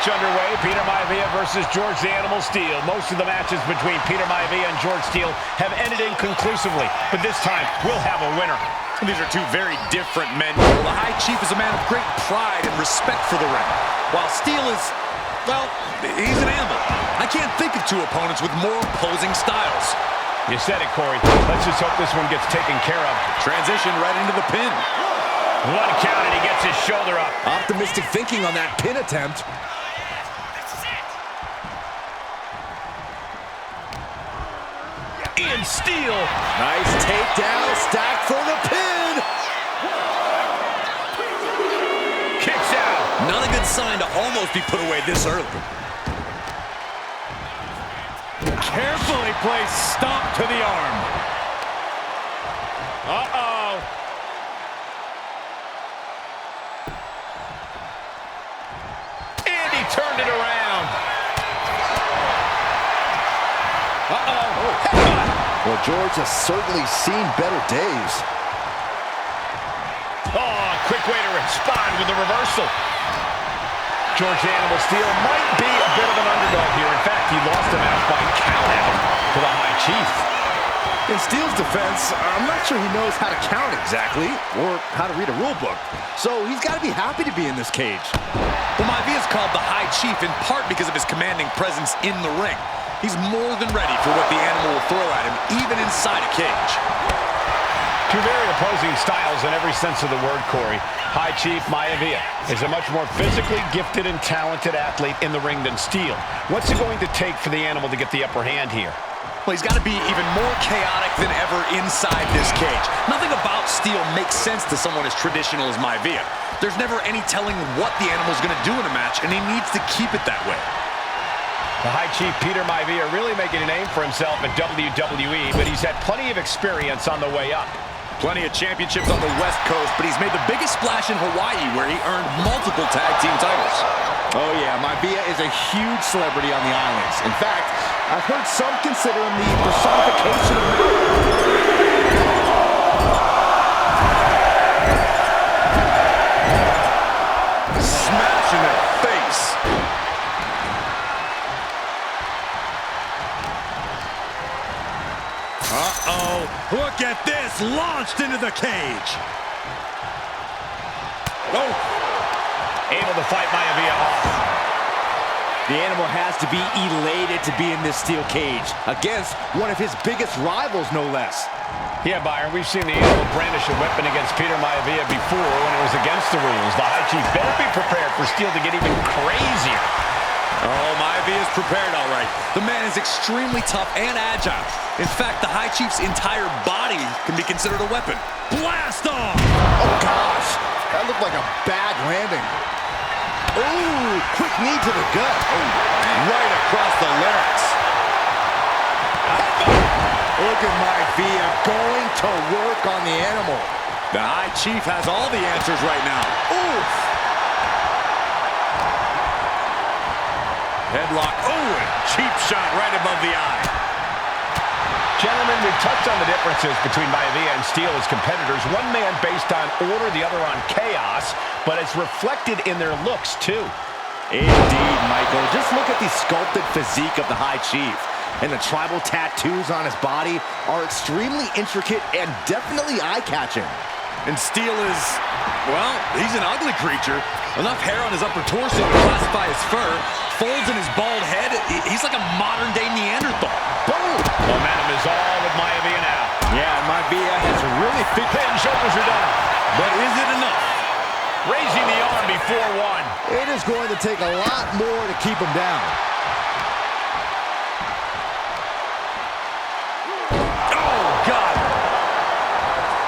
match underway. Peter Maivia versus George the Animal Steele. Most of the matches between Peter Maivia and George Steele have ended inconclusively, but this time we'll have a winner. These are two very different men. The High Chief is a man of great pride and respect for the ring, while Steele is, well, he's an animal. I can't think of two opponents with more opposing styles. You said it, Corey. Let's just hope this one gets taken care of. Transition right into the pin. One count and he gets his shoulder up. Optimistic thinking on that pin attempt. Ian Steele. Nice takedown, stack for the pin. Kicks out. Not a good sign to almost be put away this early. Carefully placed stomp to the arm. Uh-oh. And he turned it around. Uh-oh. Well, George has certainly seen better days. Oh, quick way to respond with the reversal. George the Animal Steele might be a bit of an underdog here. In fact, he lost the match by count out to the High Chief. In Steele's defense, I'm not sure he knows how to count exactly, or how to read a rule book. So he's got to be happy to be in this cage. Well, Maivia is called the High Chief in part because of his commanding presence in the ring. He's more than ready for what the animal will throw at him, even inside a cage. Two very opposing styles in every sense of the word, Corey. High Chief Maivia is a much more physically gifted and talented athlete in the ring than Steele. What's it going to take for the animal to get the upper hand here? Well, he's got to be even more chaotic than ever inside this cage. Nothing about Steele makes sense to someone as traditional as Maivia. There's never any telling what the animal's going to do in a match, and he needs to keep it that way. The High Chief Peter Maivia really making a name for himself at WWE, but he's had plenty of experience on the way up. Plenty of championships on the West Coast, but he's made the biggest splash in Hawaii, where he earned multiple tag team titles. Oh yeah, Maivia is a huge celebrity on the islands. In fact, I've heard some consider him the personification of smash in the face. Uh-oh. Look at this. Launched into the cage. Oh. Able to fight Maivia off. The animal has to be elated to be in this steel cage against one of his biggest rivals, no less. Yeah, Byron, we've seen the animal brandish a weapon against Peter Maivia before when it was against the rules. The High Chief better be prepared for Steele to get even crazier. Oh, Maivia is prepared, all right. The man is extremely tough and agile. In fact, the High Chief's entire body can be considered a weapon. Blast off! Oh, gosh. That looked like a bad landing. Ooh, quick knee to the gut. Oh, right across the larynx. Look at Maivia going to work on the animal. The High Chief has all the answers right now. Oof. Headlock. Oh, and cheap shot right above the eye. Gentlemen, we've touched on the differences between Maivia and Steele as competitors. One man based on order, the other on chaos, but it's reflected in their looks, too. Indeed, Michael. Just look at the sculpted physique of the High Chief. And the tribal tattoos on his body are extremely intricate and definitely eye-catching. And Steele is, well, he's an ugly creature. Enough hair on his upper torso to classify as fur. Folds in his bald head. He's like a modern-day Neanderthal. Boom! Momentum is all with Maivia now. Yeah, Maivia has really Big pin, shoulders are down. But is it enough? Raising the arm before one. It is going to take a lot more to keep him down.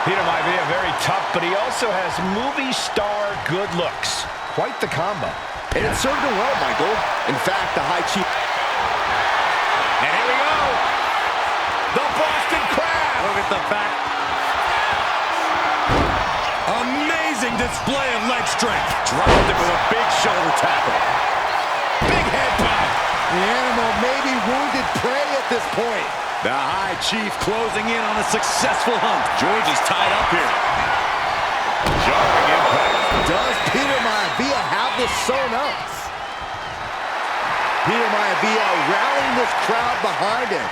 Peter Maivia, very tough, but he also has movie star good looks. Quite the combo. And it served him well, Michael. In fact, the High Chief... And here we go. The Boston Crab. Look at the back. Amazing display of leg strength. Dropped it with a big shoulder tackle. Big head pop. The animal may be wounded prey at this point. The High Chief closing in on a successful hunt. George is tied up here. Jarring impact. Does Peter Maivia have this sewn up? Peter Maivia rallying this crowd behind him.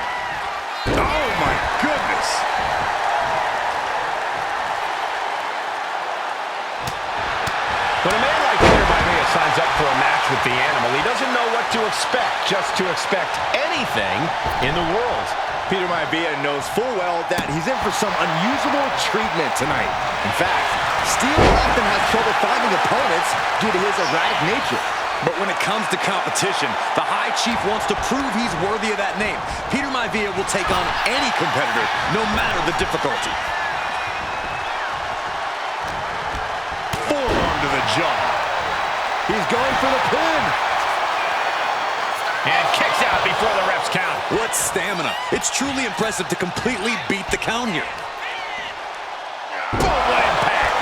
Oh, my goodness. When a man like Peter Maivia signs up for a match with the animal, he doesn't know what to expect, just to expect anything in the world. Peter Maivia knows full well that he's in for some unusual treatment tonight. In fact, Steel often has trouble finding opponents due to his erratic nature. But when it comes to competition, the High Chief wants to prove he's worthy of that name. Peter Maivia will take on any competitor, no matter the difficulty. Forearm to the jaw. He's going for the pin. And kicks out before the ref's count. What stamina. It's truly impressive to completely beat the count here. Boom, impact.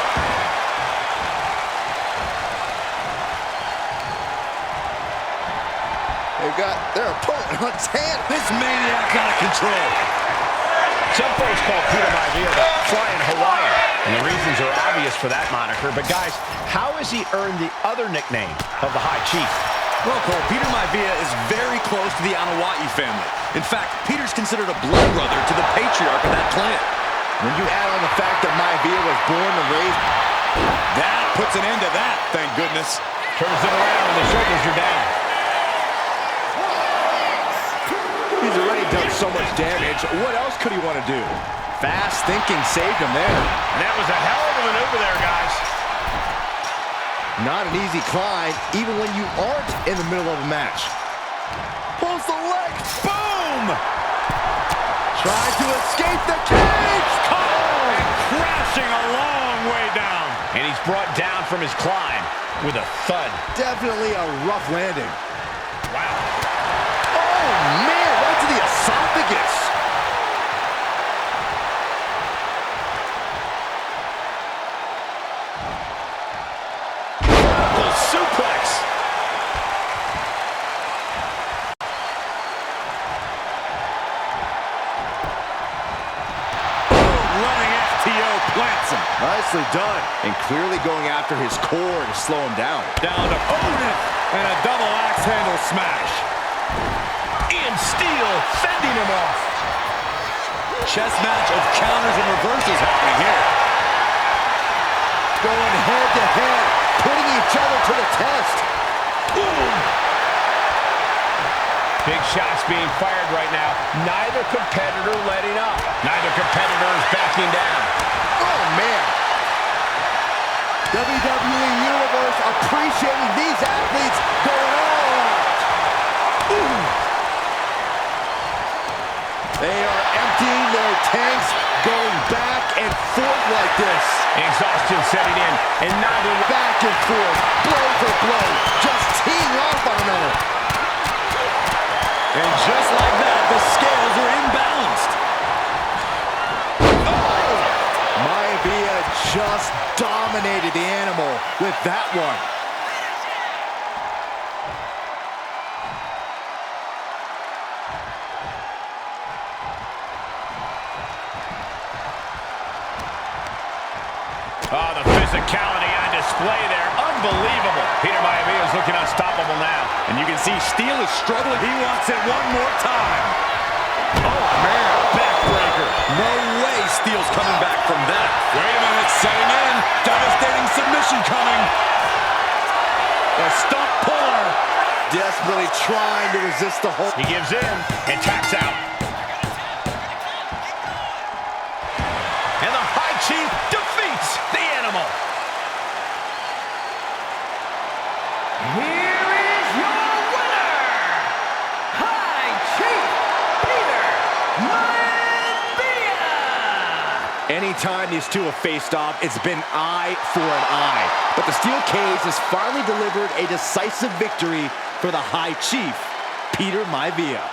They've got their opponent on his hand. This maniac's out of control. Some folks call Peter Maivia the Flying Hawaiian, and the reasons are obvious for that moniker. But guys, how has he earned the other nickname of the High Chief? Well, Cole, Peter Maivia is very close to the Anoa'i family. In fact, Peter's considered a blood brother to the patriarch of that clan. When you add on the fact that Maivia was born and raised, that puts an end to that, thank goodness. Turns it around and the shoulders are down. he's already done so much damage. What else could he want to do? Fast thinking saved him there. And that was a hell of a maneuver there, guys. Not an easy climb, even when you aren't in the middle of a match. Pulls the leg. Boom! Trying to escape the cage. Oh, and crashing a long way down. And he's brought down from his climb with a thud. Definitely a rough landing. Wow. Oh, man, right to the esophagus. Suplex. Running FTO plants him. Nicely done. And clearly going after his core to slow him down. Down to opponent and a double axe handle smash. Ian Steele fending him off. Chess match of counters and reversals happening here. Going head to head, putting each other to the test. Ooh. Big shots being fired right now. Neither competitor letting up. Neither competitor is backing down. Oh, man. WWE Universe appreciating these athletes going all out. Ooh. They are emptying their tanks, going back and forth like this. Exhaustion setting in, and neither Back and forth, blow for blow, just teeing off on another. And just like that, the scales are imbalanced. Oh! Maivia just dominated the animal with that one. Oh, the physicality on display there. Unbelievable. Peter Maivia is looking unstoppable now. And you can see Steele is struggling. He wants it one more time. Oh, man. Backbreaker. No way Steele's coming back from that. Wait a minute, setting in. Devastating submission coming. A stump puller. Desperately trying to resist the hold. He gives in and taps out. And the High Chief defeats the animal. Here is your winner, High Chief Peter Maivia. Anytime these two have faced off, it's been eye for an eye. But the steel cage has finally delivered a decisive victory for the High Chief, Peter Maivia.